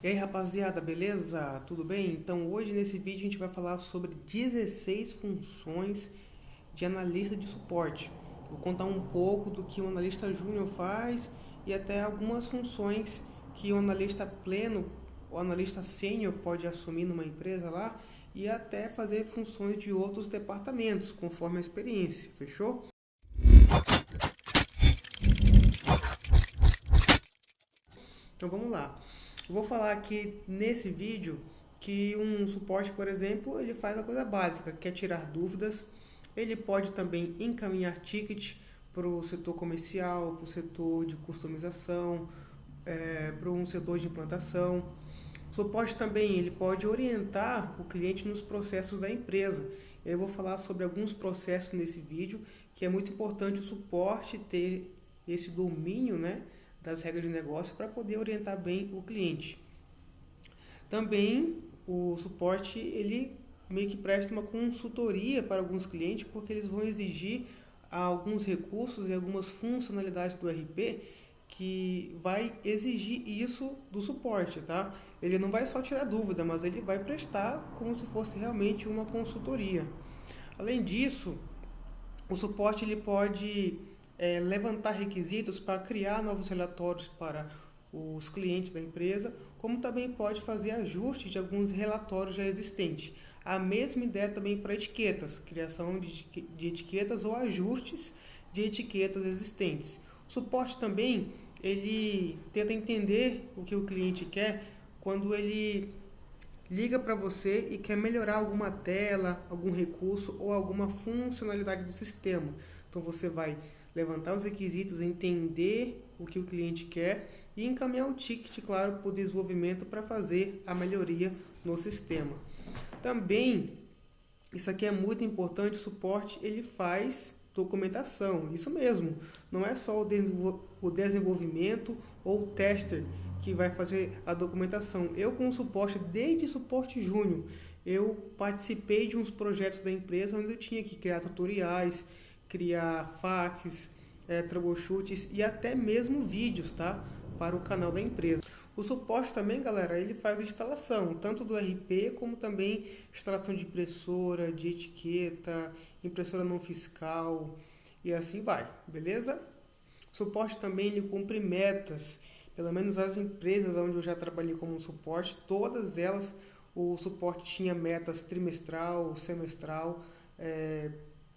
E aí rapaziada, beleza? Tudo bem? Então hoje nesse vídeo a gente vai falar sobre 16 funções de analista de suporte. Vou contar um pouco do que o analista júnior faz e até algumas funções que o analista pleno, o analista sênior pode assumir numa empresa lá e até fazer funções de outros departamentos, conforme a experiência, fechou? Então vamos lá. Eu vou falar aqui nesse vídeo que um suporte, por exemplo, ele faz a coisa básica, que é tirar dúvidas. Ele pode também encaminhar ticket para o setor comercial, para o setor de customização, para um setor de implantação. O suporte também ele pode orientar o cliente nos processos da empresa. Eu vou falar sobre alguns processos nesse vídeo, que é muito importante o suporte ter esse domínio, né, das regras de negócio para poder orientar bem o cliente. Também o suporte ele meio que presta uma consultoria para alguns clientes, porque eles vão exigir alguns recursos e algumas funcionalidades do RP que vai exigir isso do suporte, tá? Ele não vai só tirar dúvida, mas ele vai prestar como se fosse realmente uma consultoria. Além disso, o suporte ele pode levantar requisitos para criar novos relatórios para os clientes da empresa, como também pode fazer ajustes de alguns relatórios já existentes. A mesma ideia também para etiquetas, criação de etiquetas ou ajustes de etiquetas existentes. O suporte também ele tenta entender o que o cliente quer quando ele liga para você e quer melhorar alguma tela, algum recurso ou alguma funcionalidade do sistema. Então você vai levantar os requisitos, entender o que o cliente quer e encaminhar o ticket, claro, para o desenvolvimento para fazer a melhoria no sistema. Também, isso aqui é muito importante, o suporte ele faz documentação, isso mesmo, não é só o desenvolvimento ou o tester que vai fazer a documentação. Eu com o suporte, desde suporte júnior, eu participei de uns projetos da empresa onde eu tinha que criar tutoriais, criar facs, troubleshoots e até mesmo vídeos, tá? Para o canal da empresa. O suporte também, galera, ele faz instalação, tanto do RP como também instalação de impressora, de etiqueta, impressora não fiscal e assim vai, beleza? O suporte também ele cumpre metas, pelo menos as empresas onde eu já trabalhei como suporte, todas elas o suporte tinha metas trimestral, semestral,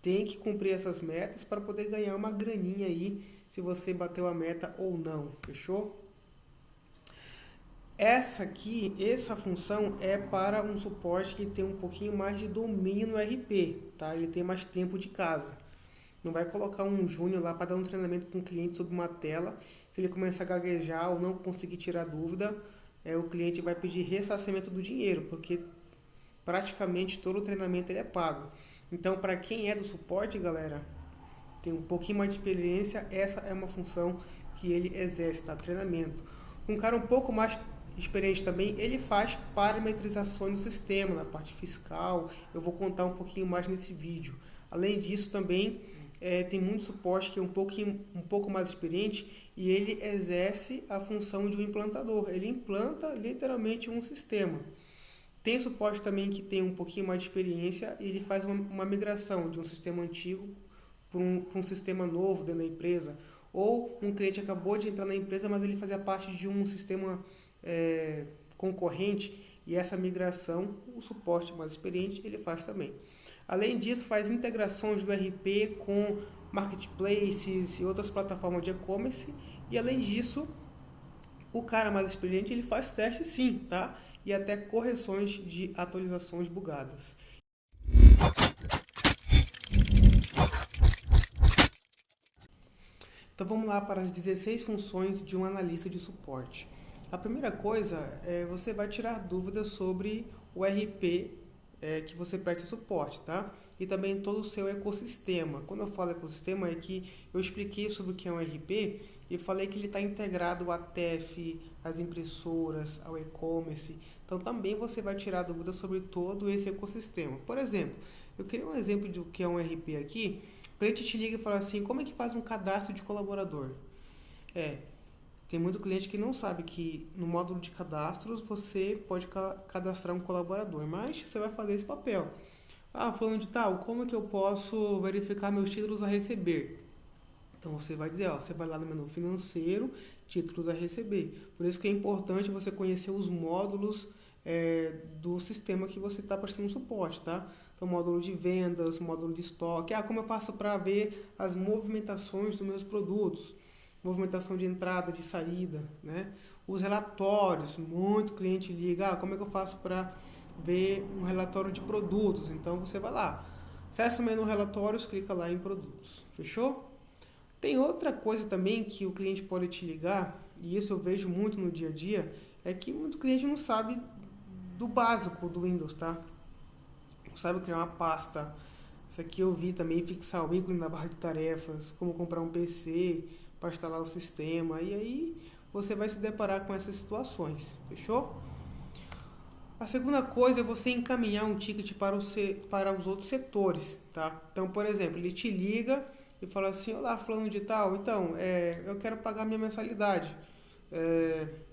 tem que cumprir essas metas para poder ganhar uma graninha aí se você bateu a meta ou não, fechou? Essa função é para um suporte que tem um pouquinho mais de domínio no RP, tá? Ele tem mais tempo de casa. Não vai colocar um júnior lá para dar um treinamento para um cliente sobre uma tela. Se ele começar a gaguejar ou não conseguir tirar dúvida, o cliente vai pedir ressarcimento do dinheiro, porque praticamente todo o treinamento ele é pago. Então, para quem é do suporte, galera, tem um pouquinho mais de experiência, essa é uma função que ele exerce, tá? Treinamento. Um cara um pouco mais experiente também, ele faz parametrizações do sistema, na parte fiscal, eu vou contar um pouquinho mais nesse vídeo. Além disso também, tem muito suporte que é um pouco mais experiente e ele exerce a função de um implantador, ele implanta literalmente um sistema. Tem suporte também que tem um pouquinho mais de experiência e ele faz uma migração de um sistema antigo para um sistema novo dentro da empresa. Ou um cliente acabou de entrar na empresa, mas ele fazia parte de um sistema concorrente e essa migração, o suporte mais experiente, ele faz também. Além disso, faz integrações do RP com marketplaces e outras plataformas de e-commerce. E além disso, o cara mais experiente ele faz testes sim, tá? E até correções de atualizações bugadas. Então vamos lá para as 16 funções de um analista de suporte. A primeira coisa é você vai tirar dúvidas sobre o RP que você presta suporte, tá? E também todo o seu ecossistema. Quando eu falo ecossistema é que eu expliquei sobre o que é um RP e falei que ele está integrado à TEF, às impressoras, ao e-commerce. Então também você vai tirar dúvidas sobre todo esse ecossistema. Por exemplo, eu queria um exemplo do que é um RP aqui. O cliente te liga e fala assim, como é que faz um cadastro de colaborador? Tem muito cliente que não sabe que no módulo de cadastros você pode cadastrar um colaborador, mas você vai fazer esse papel. Ah, falando de tal, como é que eu posso verificar meus títulos a receber? Então você vai dizer, ó, você vai lá no menu financeiro, títulos a receber. Por isso que é importante você conhecer os módulos do sistema que você está prestando suporte, tá? Então módulo de vendas, módulo de estoque. Ah, como eu faço para ver as movimentações dos meus produtos? Movimentação de entrada, de saída, né? Os relatórios, muito cliente liga, ah, como é que eu faço para ver um relatório de produtos? Então você vai lá, acessa o menu relatórios, clica lá em produtos, fechou? Tem outra coisa também que o cliente pode te ligar, e isso eu vejo muito no dia a dia, é que muito cliente não sabe do básico do Windows, tá? Não sabe criar uma pasta. Isso aqui eu vi também, fixar o ícone na barra de tarefas, como comprar um PC para instalar o sistema, e aí você vai se deparar com essas situações, fechou? A segunda coisa é você encaminhar um ticket para os outros setores, tá? Então, por exemplo, ele te liga e fala assim, olá, fulano de tal, então, eu quero pagar minha mensalidade,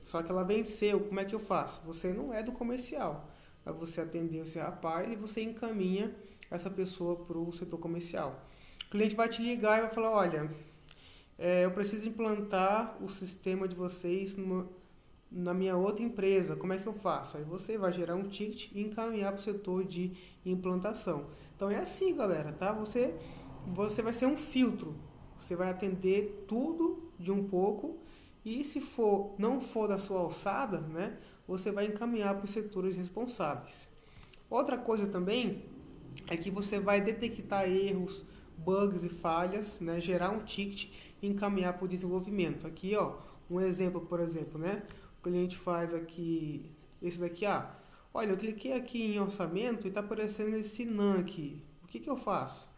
só que ela venceu, como é que eu faço? Você não é do comercial, aí você atendeu esse rapaz e você encaminha essa pessoa para o setor comercial. O cliente vai te ligar e vai falar, olha, eu preciso implantar o sistema de vocês na minha outra empresa, como é que eu faço? Aí você vai gerar um ticket e encaminhar para o setor de implantação. Então é assim, galera, tá? Você vai ser um filtro, você vai atender tudo de um pouco e se não for da sua alçada, né, você vai encaminhar para os setores responsáveis. Outra coisa também é que você vai detectar erros, bugs e falhas, né, gerar um ticket e encaminhar para o desenvolvimento. Aqui, ó, um exemplo, por exemplo, né, o cliente faz aqui, esse daqui, olha, eu cliquei aqui em orçamento e está aparecendo esse NAN aqui, o que eu faço?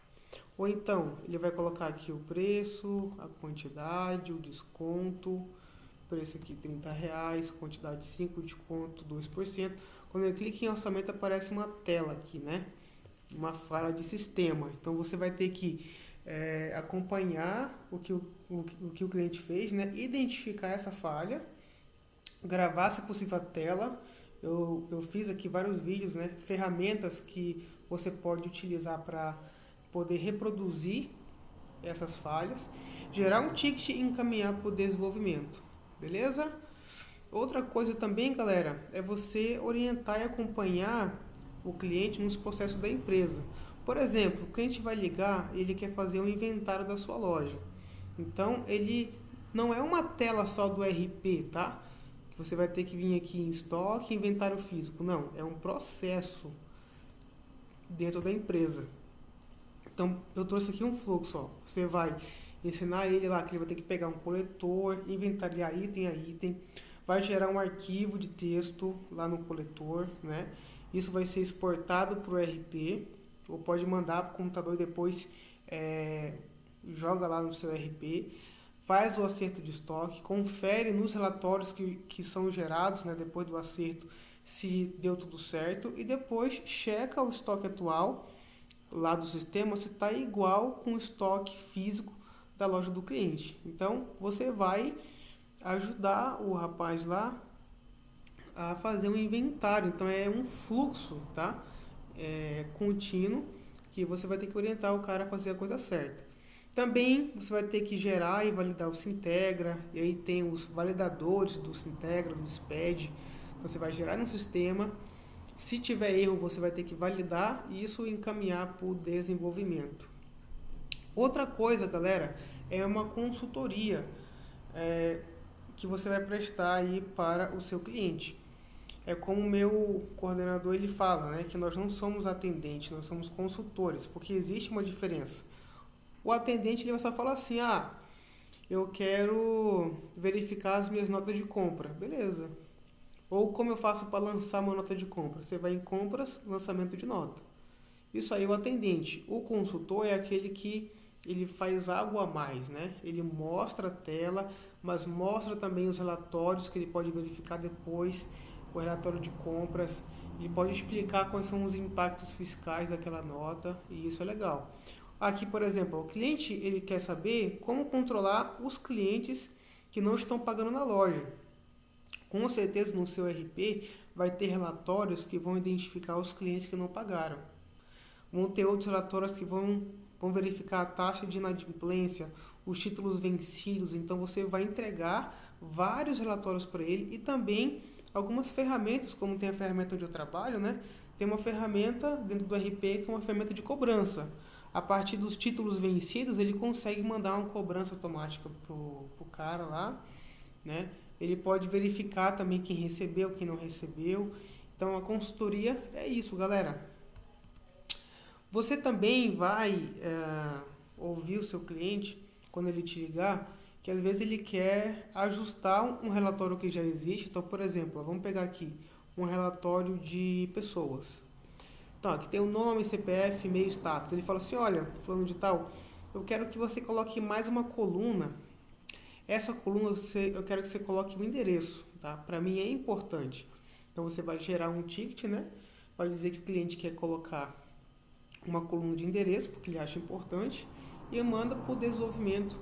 Ou então, ele vai colocar aqui o preço, a quantidade, o desconto, preço aqui R$30, quantidade 5, desconto 2%. Quando eu clico em orçamento aparece uma tela aqui, né? Uma falha de sistema. Então você vai ter que acompanhar o que o cliente fez, né? Identificar essa falha, gravar se possível a tela. Eu fiz aqui vários vídeos, né? Ferramentas que você pode utilizar para poder reproduzir essas falhas, gerar um ticket e encaminhar para o desenvolvimento, beleza? Outra coisa também, galera, é você orientar e acompanhar o cliente nos processos da empresa. Por exemplo, o cliente vai ligar, ele quer fazer um inventário da sua loja. Então, ele não é uma tela só do RP, tá? Você vai ter que vir aqui em estoque, inventário físico. Não, é um processo dentro da empresa. Então, eu trouxe aqui um fluxo, ó. Você vai ensinar ele lá que ele vai ter que pegar um coletor, inventariar item a item, vai gerar um arquivo de texto lá no coletor, né? Isso vai ser exportado para o RP, ou pode mandar para o computador e depois joga lá no seu RP, faz o acerto de estoque, confere nos relatórios que são gerados, né, depois do acerto, se deu tudo certo, e depois checa o estoque atual lá do sistema se está igual com o estoque físico da loja do cliente. Então, você vai ajudar o rapaz lá a fazer um inventário. Então, é um fluxo, tá? Contínuo, que você vai ter que orientar o cara a fazer a coisa certa. Também você vai ter que gerar e validar o Sintegra, e aí tem os validadores do Sintegra, do SPED. Então, você vai gerar no sistema. Se tiver erro, você vai ter que validar e isso encaminhar para o desenvolvimento. Outra coisa, galera, é uma consultoria que você vai prestar aí para o seu cliente. É como o meu coordenador ele fala, né, que nós não somos atendentes, nós somos consultores, porque existe uma diferença. O atendente ele vai só falar assim, eu quero verificar as minhas notas de compra. Beleza. Ou como eu faço para lançar uma nota de compra? Você vai em compras, lançamento de nota. Isso aí é o atendente. O consultor é aquele que ele faz algo a mais, né? Ele mostra a tela, mas mostra também os relatórios que ele pode verificar depois, o relatório de compras. Ele pode explicar quais são os impactos fiscais daquela nota e isso é legal. Aqui, por exemplo, o cliente ele quer saber como controlar os clientes que não estão pagando na loja. Com certeza no seu RP vai ter relatórios que vão identificar os clientes que não pagaram. Vão ter outros relatórios que vão verificar a taxa de inadimplência, os títulos vencidos. Então você vai entregar vários relatórios para ele e também algumas ferramentas, como tem a ferramenta onde eu trabalho, né? Tem uma ferramenta dentro do RP que é uma ferramenta de cobrança. A partir dos títulos vencidos, ele consegue mandar uma cobrança automática pro cara lá, né? Ele pode verificar também quem recebeu, quem não recebeu. Então, a consultoria é isso, galera. Você também vai ouvir o seu cliente quando ele te ligar, que às vezes ele quer ajustar um relatório que já existe. Então, por exemplo, vamos pegar aqui um relatório de pessoas. Então, aqui tem o nome, CPF, e-mail, status. Ele fala assim, olha, fulano de tal, eu quero que você coloque mais uma coluna. Essa coluna eu quero que você coloque o endereço, tá? Para mim é importante. Então você vai gerar um ticket, né? Vai dizer que o cliente quer colocar uma coluna de endereço, porque ele acha importante, e manda para o desenvolvimento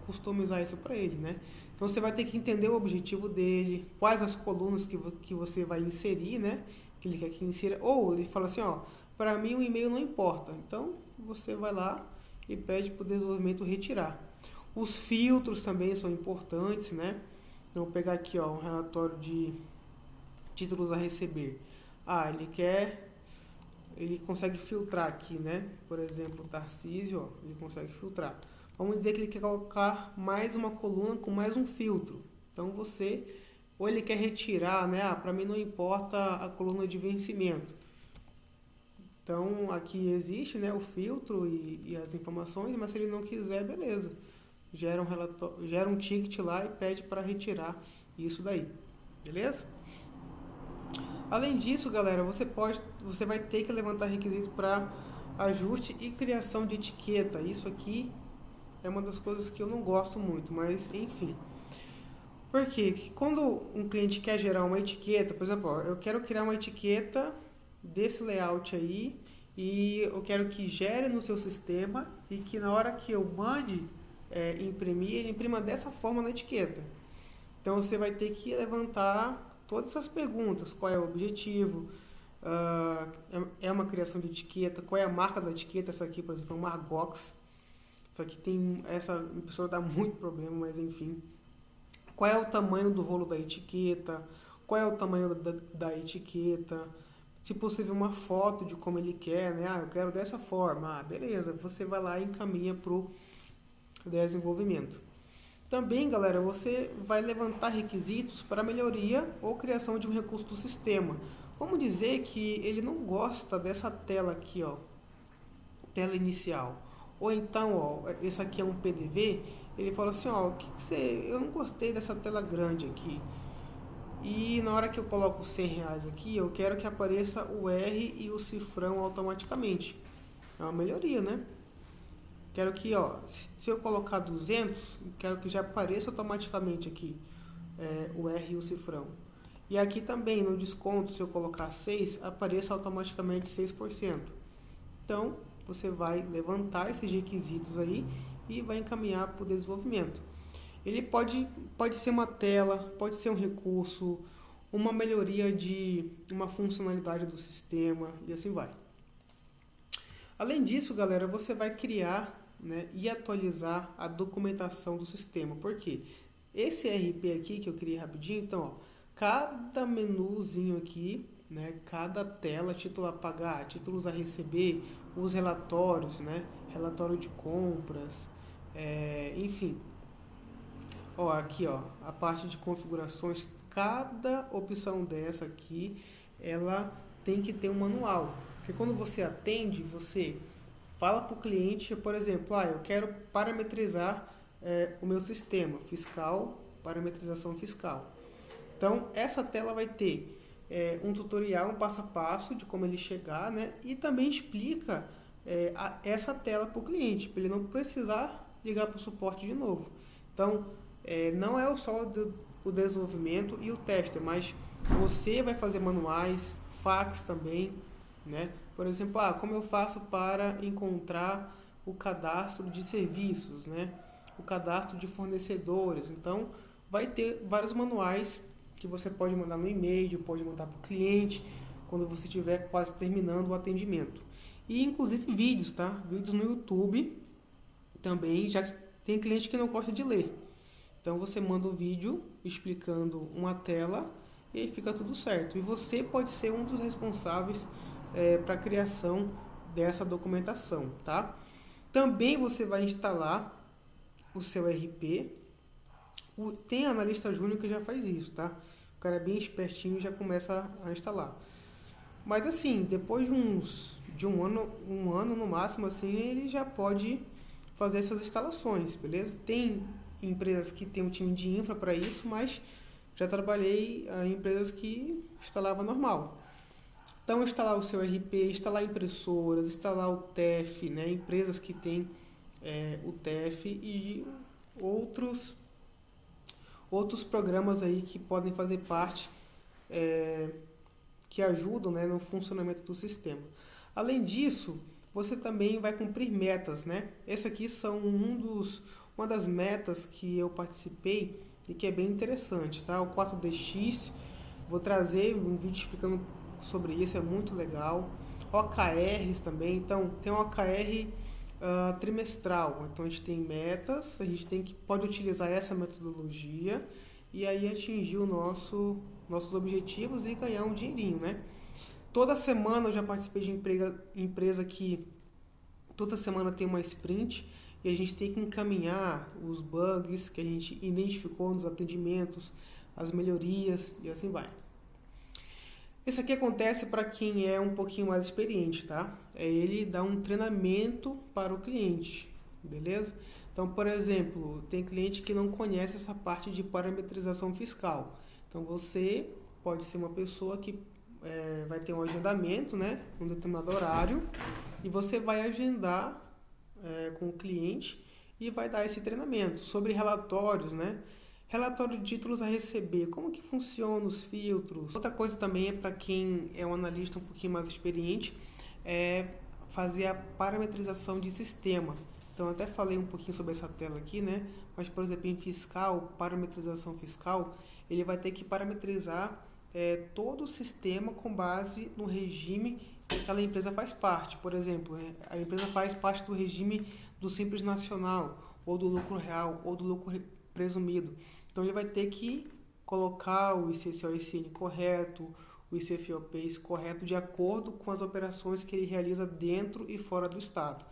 customizar isso para ele, né? Então você vai ter que entender o objetivo dele, quais as colunas que você vai inserir, né? Que ele quer que insira. Ou ele fala assim, ó, para mim o e-mail não importa. Então você vai lá e pede para o desenvolvimento retirar. Os filtros também são importantes, né? Então, vou pegar aqui, ó, um relatório de títulos a receber. Ele consegue filtrar aqui, né? Por exemplo, o Tarcísio, ó, ele consegue filtrar. Vamos dizer que ele quer colocar mais uma coluna com mais um filtro. Então, ou ele quer retirar, né? Para mim não importa a coluna de vencimento. Então, aqui existe, né, o filtro e as informações, mas se ele não quiser, beleza. Gera um ticket lá e pede para retirar isso daí, beleza? Além disso, galera, você vai ter que levantar requisitos para ajuste e criação de etiqueta. Isso aqui é uma das coisas que eu não gosto muito, mas enfim. Porque quando um cliente quer gerar uma etiqueta, por exemplo, eu quero criar uma etiqueta desse layout aí e eu quero que gere no seu sistema e que na hora que eu mande imprimir, ele imprima dessa forma na etiqueta. Então você vai ter que levantar todas essas perguntas: qual é o objetivo, é uma criação de etiqueta, qual é a marca da etiqueta. Essa aqui, por exemplo, é uma Margox. Isso aqui essa pessoa dá muito problema, mas enfim. Qual é o tamanho do rolo da etiqueta, qual é o tamanho da etiqueta, se possível uma foto de como ele quer, né? Eu quero dessa forma. Beleza, você vai lá e encaminha para o desenvolvimento. Também, galera, você vai levantar requisitos para melhoria ou criação de um recurso do sistema. Vamos dizer que ele não gosta dessa tela aqui, ó, tela inicial. Ou então, ó, esse aqui é um PDV, ele fala assim, ó, eu não gostei dessa tela grande aqui. E na hora que eu coloco R$100 aqui, eu quero que apareça o R e o cifrão automaticamente. É uma melhoria, né? Quero que, ó, se eu colocar 200, quero que já apareça automaticamente aqui o R e o cifrão. E aqui também, no desconto, se eu colocar 6, apareça automaticamente 6%. Então, você vai levantar esses requisitos aí e vai encaminhar para o desenvolvimento. Ele pode ser uma tela, pode ser um recurso, uma melhoria de uma funcionalidade do sistema e assim vai. Além disso, galera, você vai criar, né, e atualizar a documentação do sistema. Por quê? Esse RP aqui que eu criei rapidinho, então, ó, cada menuzinho aqui, né, cada tela, título a pagar, títulos a receber, os relatórios, né, relatório de compras, enfim. Ó, aqui, ó, a parte de configurações, cada opção dessa aqui, ela tem que ter um manual. Porque quando você atende, você fala para o cliente, por exemplo, eu quero parametrizar o meu sistema fiscal, parametrização fiscal. Então, essa tela vai ter um tutorial, um passo a passo de como ele chegar, né? E também explica essa tela para o cliente, para ele não precisar ligar para o suporte de novo. Então, não é só o desenvolvimento e o teste, mas você vai fazer manuais, fax também, né? Por exemplo, como eu faço para encontrar o cadastro de serviços, né? o cadastro de fornecedores. Então, vai ter vários manuais que você pode mandar no e-mail, pode mandar para o cliente, quando você estiver quase terminando o atendimento. E, inclusive, vídeos, tá? Vídeos no YouTube também, já que tem cliente que não gosta de ler. Então, você manda um vídeo explicando uma tela e aí fica tudo certo. E você pode ser um dos responsáveis para a criação dessa documentação, tá? Também você vai instalar o seu RP. Tem analista júnior que já faz isso, tá? O cara é bem espertinho e já começa a instalar. Mas assim, depois de um ano no máximo, assim, ele já pode fazer essas instalações, beleza? Tem empresas que tem um time de infra para isso, mas já trabalhei em empresas que instalava normal. Então, instalar o seu RP, instalar impressoras, instalar o TEF, né? Empresas que têm o TEF e outros programas aí que podem fazer parte, que ajudam, né, no funcionamento do sistema. Além disso, você também vai cumprir metas, né? Essa aqui são uma das metas que eu participei e que é bem interessante, tá? O 4DX, vou trazer um vídeo explicando sobre isso, é muito legal. OKRs também, então tem um OKR trimestral, então a gente tem metas, a gente pode utilizar essa metodologia e aí atingir nossos objetivos e ganhar um dinheirinho, né? Toda semana eu já participei de empresa que toda semana tem uma sprint e a gente tem que encaminhar os bugs que a gente identificou nos atendimentos, as melhorias e assim vai. Isso aqui acontece para quem é um pouquinho mais experiente, tá? Ele dá um treinamento para o cliente, beleza? Então, por exemplo, tem cliente que não conhece essa parte de parametrização fiscal. Então, você pode ser uma pessoa que vai ter um agendamento, né? Um determinado horário e você vai agendar com o cliente e vai dar esse treinamento sobre relatórios, né? Relatório de títulos a receber, como que funcionam os filtros. Outra coisa também é para quem é um analista um pouquinho mais experiente, é fazer a parametrização de sistema. Então, eu até falei um pouquinho sobre essa tela aqui, né? Mas, por exemplo, em fiscal, parametrização fiscal, ele vai ter que parametrizar todo o sistema com base no regime que aquela empresa faz parte. Por exemplo, a empresa faz parte do regime do Simples Nacional, ou do lucro real, ou do lucro presumido. Então, ele vai ter que colocar o ICC-OSN correto, o ICFOPES correto, de acordo com as operações que ele realiza dentro e fora do Estado.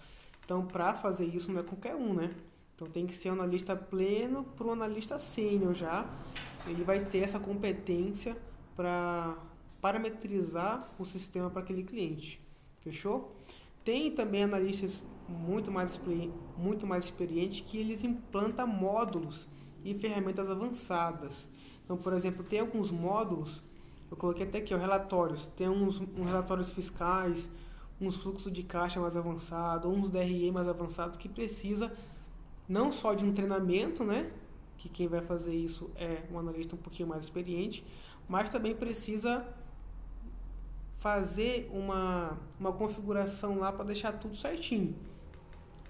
Então, para fazer isso, não é qualquer um, né? Então, tem que ser um analista pleno para um analista sênior já. Ele vai ter essa competência para parametrizar o sistema para aquele cliente. Fechou? Tem também analistas muito mais experientes que eles implantam módulos e ferramentas avançadas. Então, por exemplo, tem alguns módulos, eu coloquei até aqui, relatórios. Tem uns relatórios fiscais, uns fluxos de caixa mais avançados, uns DRE mais avançados que precisa não só de um treinamento, né? Que quem vai fazer isso é um analista um pouquinho mais experiente, mas também precisa fazer uma configuração lá para deixar tudo certinho.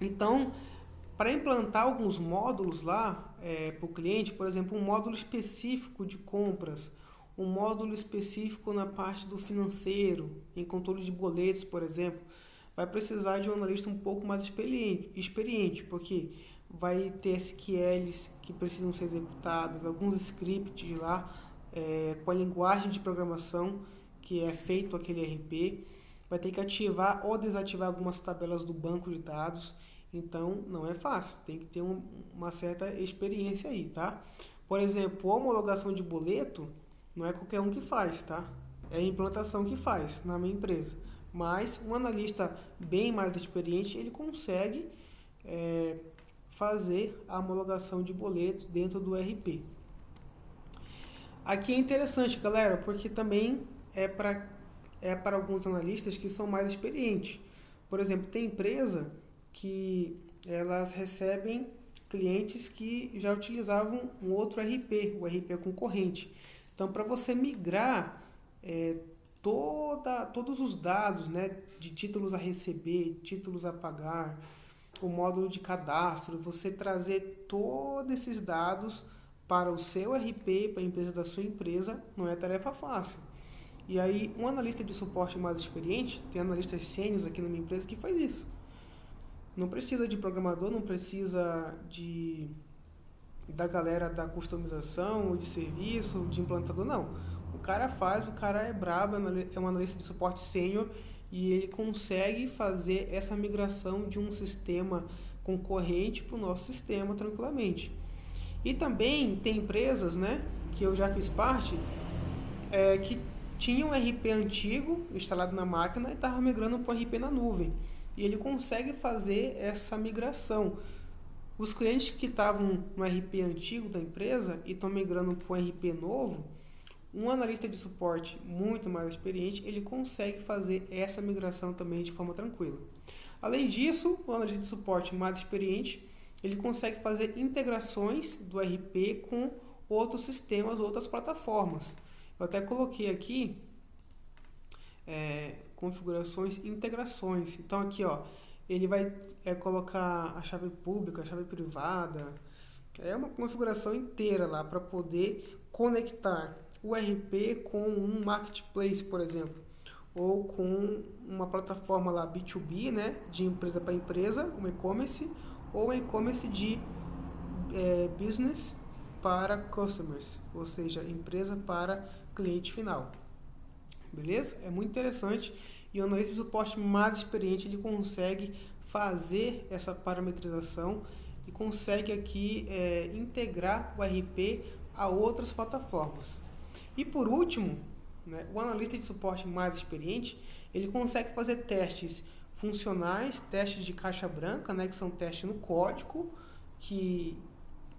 Então, para implantar alguns módulos lá para o cliente, por exemplo, um módulo específico de compras, um módulo específico na parte do financeiro, em controle de boletos, por exemplo, vai precisar de um analista um pouco mais experiente, porque vai ter SQLs que precisam ser executadas, alguns scripts lá com a linguagem de programação que é feito aquele RP, vai ter que ativar ou desativar algumas tabelas do banco de dados, então não é fácil, tem que ter uma certa experiência aí, tá? Por exemplo, a homologação de boleto não é qualquer um que faz, tá? É a implantação que faz na minha empresa, mas um analista bem mais experiente, ele consegue fazer a homologação de boletos dentro do RP. Aqui é interessante, galera, porque também é para alguns analistas que são mais experientes. Por exemplo, tem empresa que elas recebem clientes que já utilizavam um outro RP, o RP concorrente. Então, para você migrar todos os dados, né, de títulos a receber, títulos a pagar, o módulo de cadastro, você trazer todos esses dados para o seu RP, para a empresa da sua empresa, não é tarefa fácil. E aí, um analista de suporte mais experiente, tem analistas sêniores aqui na minha empresa que faz isso. Não precisa de programador, não precisa da galera da customização, de serviço, de implantador, não. O cara faz, o cara é brabo, é um analista de suporte sênior e ele consegue fazer essa migração de um sistema concorrente para o nosso sistema tranquilamente. E também tem empresas, né, que eu já fiz parte, que tinham um RP antigo instalado na máquina e estava migrando para o RP na nuvem. E ele consegue fazer essa migração. Os clientes que estavam no RP antigo da empresa e estão migrando para um RP novo, um analista de suporte muito mais experiente, ele consegue fazer essa migração também de forma tranquila. Além disso, o analista de suporte mais experiente, ele consegue fazer integrações do RP com outros sistemas, outras plataformas. Eu até coloquei aqui configurações e integrações. Então aqui, ó, ele vai colocar a chave pública, a chave privada. É uma configuração inteira lá para poder conectar o RP com um marketplace, por exemplo, ou com uma plataforma lá B2B, né, de empresa para empresa, um e-commerce, ou um e-commerce de business para customers, ou seja, empresa para cliente final. Beleza? É muito interessante e o analista de suporte mais experiente ele consegue fazer essa parametrização e consegue aqui integrar o RP a outras plataformas. E por último, né, o analista de suporte mais experiente ele consegue fazer testes funcionais, testes de caixa branca, né, que são testes no código que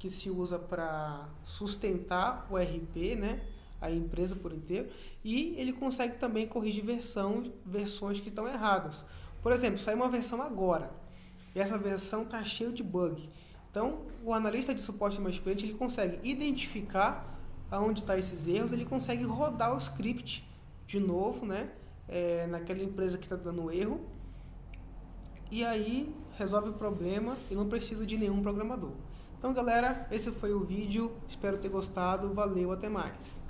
se usa para sustentar o RP, né, a empresa por inteiro, e ele consegue também corrigir versões que estão erradas. Por exemplo, saiu uma versão agora, e essa versão está cheia de bug. Então, o analista de suporte mais experiente, ele consegue identificar aonde estão esses erros, ele consegue rodar o script de novo, né, naquela empresa que está dando erro, e aí resolve o problema e não precisa de nenhum programador. Então, galera, esse foi o vídeo, espero ter gostado, valeu, até mais.